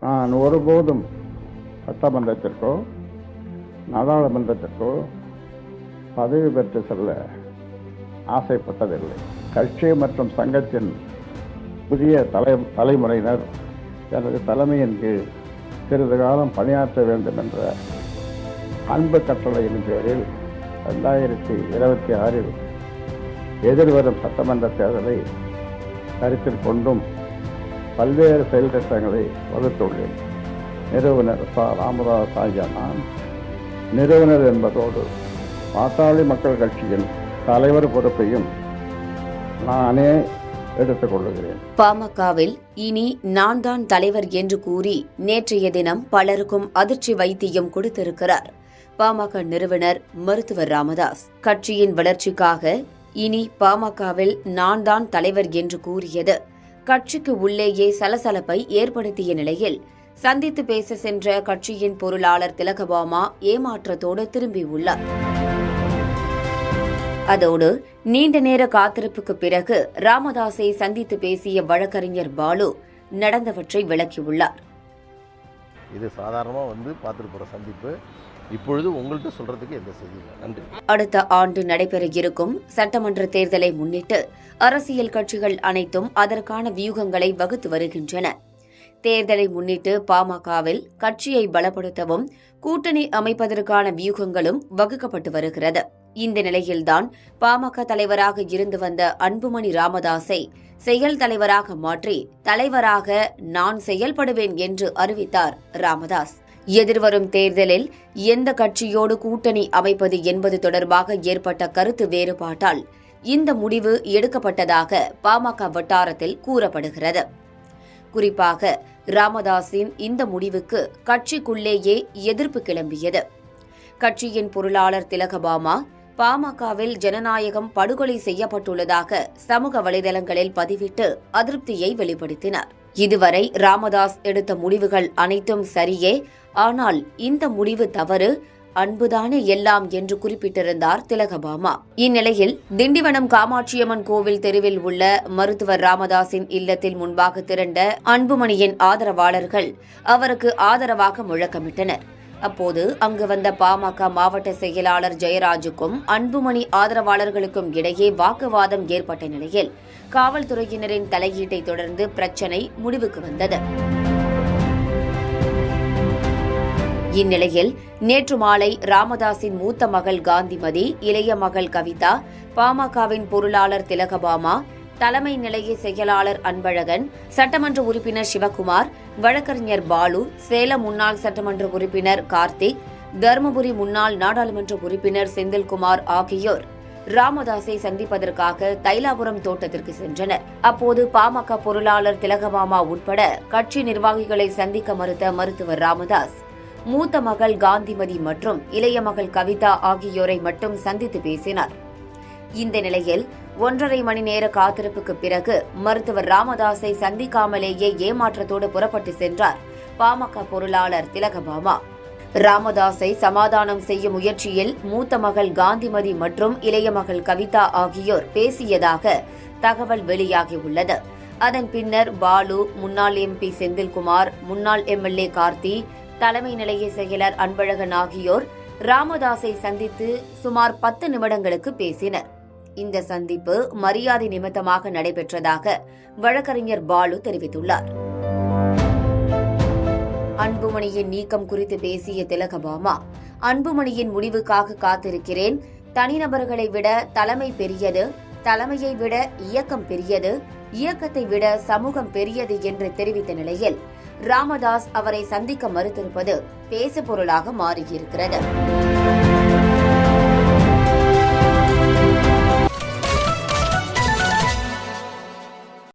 நான் ஒருபோதும் சட்டமன்றத்திற்கோ நாடாளுமன்றத்திற்கோ பதவி பெற்று செல்ல ஆசைப்பட்டதில்லை. கட்சி மற்றும் சங்கத்தின் புதிய தலைமுறையினர் எனது தலைமையின் கீழ் சிறிது காலம் பணியாற்ற வேண்டும் என்ற அன்பு கட்டளையின் பேரில் 2026 எதிர்வரும் சட்டமன்ற தேர்தலை கருத்தில் கொண்டும் பல்வேறு செயல் திட்டங்களை வகுத்துள்ளேன். நிறுவனர் ராமதாஸ் ஆகிய நான் நிறுவனர் என்பதோடு பாட்டாளி மக்கள் கட்சியின் தலைவர் பொறுப்பையும் நானே எடுத்துக் கொள்ளுகிறேன். பாமகவில் இனி நான் தான் தலைவர் என்று கூறி நேற்றைய தினம் பலருக்கும் அதிர்ச்சி வைத்தியம் கொடுத்திருக்கிறார் பாமக நிறுவனர் மருத்துவர் ராமதாஸ். கட்சியின் வளர்ச்சிக்காக இனி பாமகவில் நான் தான் தலைவர் என்று கூறியது கட்சிக்கு உள்ளேயே சலசலப்பை ஏற்படுத்திய நிலையில் சந்தித்து பேச சென்ற கட்சியின் பொருளாளர் திலகபாமா ஏமாற்றத்தோடு திரும்பியுள்ளார். அதோடு நீண்ட நேர காத்திருப்புக்கு பிறகு ராமதாஸை சந்தித்து பேசிய வழக்கறிஞர் பாலு நடந்தவற்றை விளக்கியுள்ளார். இது சாதாரணமாக பார்த்துட்டு போகிற சந்திப்பு. இப்பொழுது உங்கள்கிட்ட சொல்றதுக்கு எந்த செய்தி இல்லை. நன்றி. அடுத்த ஆண்டு நடைபெற இருக்கும் சட்டமன்ற தேர்தலை முன்னிட்டு அரசியல் கட்சிகள் அனைத்தும் அதற்கான வியூகங்களை வகுத்து வருகின்றன. தேர்தலை முன்னிட்டு பாமகவில் கட்சியை பலப்படுத்தவும் கூட்டணி அமைப்பதற்கான வியூகங்களும் வகுக்கப்பட்டு வருகிறது. இந்த நிலையில்தான் பாமக தலைவராக இருந்து வந்த அன்புமணி ராமதாஸை செயல் தலைவராக மாற்றி தலைவராக நான் செயல்படுவேன் என்று அறிவித்தார் ராமதாஸ். எதிர்வரும் தேர்தலில் எந்த கட்சியோடு கூட்டணி அமைப்பது என்பது தொடர்பாக ஏற்பட்ட கருத்து வேறுபாட்டால் இந்த முடிவு எடுக்கப்பட்டதாக பாமக வட்டாரத்தில் கூறப்படுகிறது. குறிப்பாக ராமதாஸின் இந்த முடிவுக்கு கட்சிக்குள்ளேயே எதிர்ப்பு கிளம்பியது. கட்சியின் பொருளாளர் திலகபாமா பாமகவில் ஜனநாயகம் படுகொலை செய்யப்பட்டுள்ளதாக சமூக வலைதளங்களில் பதிவிட்டு அதிருப்தியை வெளிப்படுத்தினார். இதுவரை ராமதாஸ் எடுத்த முடிவுகள் அனைத்தும் சரியே, ஆனால் இந்த முடிவு தவறு, அன்புதானே எல்லாம் என்று குறிப்பிட்டிருந்தார் திலகபாமா. இந்நிலையில் திண்டிவனம் காமாட்சியம்மன் கோவில் தெருவில் உள்ள மருத்துவர் ராமதாஸின் இல்லத்தில் முன்பாக திரண்ட அன்புமணியின் ஆதரவாளர்கள் அவருக்கு ஆதரவாக முழக்கமிட்டனர். அப்போது அங்கு வந்த பாமக மாவட்ட செயலாளர் ஜெயராஜுக்கும் அன்புமணி ஆதரவாளர்களுக்கும் இடையே வாக்குவாதம் ஏற்பட்ட நிலையில் காவல்துறையினரின் தலையீட்டை தொடர்ந்து பிரச்சினை முடிவுக்கு வந்தது. இந்நிலையில் நேற்று மாலை ராமதாஸின் மூத்த மகள் காந்திமதி, இளைய மகள் கவிதா, பாமகவின் பொருளாளர் திலகபாமா, தலைமை நிலைய செயலாளர் அன்பழகன், சட்டமன்ற உறுப்பினர் சிவக்குமார், வழக்கறிஞர் பாலு, சேலம் முன்னாள் சட்டமன்ற உறுப்பினர் கார்த்திக், தருமபுரி முன்னாள் நாடாளுமன்ற உறுப்பினர் செந்தில்குமார் ஆகியோர் ராமதாஸை சந்திப்பதற்காக தைலாபுரம் தோட்டத்திற்கு சென்றனர். அப்போது பாமக பொருளாளர் திலகபாமா உட்பட கட்சி நிர்வாகிகளை சந்திக்க மறுத்த மருத்துவர் ராமதாஸ் மூத்த மகள் காந்திமதி மற்றும் இளைய மகள் கவிதா ஆகியோரை மட்டும் சந்தித்து பேசினார். இந்த நிலையில் 1.5 மணி நேர காத்திருப்புக்கு பிறகு மருத்துவர் ராமதாஸை சந்திக்காமலேயே ஏமாற்றத்தோடு புறப்பட்டு சென்றார் பாமக பொருளாளர் திலகபாமா. ராமதாஸை சமாதானம் செய்யும் முயற்சியில் மூத்த மகள் காந்திமதி மற்றும் இளைய மகள் கவிதா ஆகியோர் பேசியதாக தகவல் வெளியாகியுள்ளது. அதன் பின்னர் பாலு, முன்னாள் MP செந்தில்குமார், முன்னாள் MLA கார்த்தி, தலைமை நிலைய செயலர் அன்பழகன் ஆகியோர் ராமதாஸை சந்தித்து சுமார் 10 நிமிடங்களுக்கு பேசினர். இந்த சந்திப்பு மரியாதை நிமித்தமாக நடைபெற்றதாக வழக்கறிஞர் பாலு தெரிவித்துள்ளார். அன்புமணியின் நீக்கம் குறித்து பேசிய திலகபாமா, அன்புமணியின் முடிவுக்காக காத்திருக்கிறேன். தனிநபர்களை விட தலைமை பெரியது, தலைமையை விட இயக்கம் பெரியது, இயக்கத்தை விட சமூகம் பெரியது என்று தெரிவித்த நிலையில் ராமதாஸ் அவரை சந்திக்க மறுத்திருப்பது பேசுபொருளாக மாறியிருக்கிறது.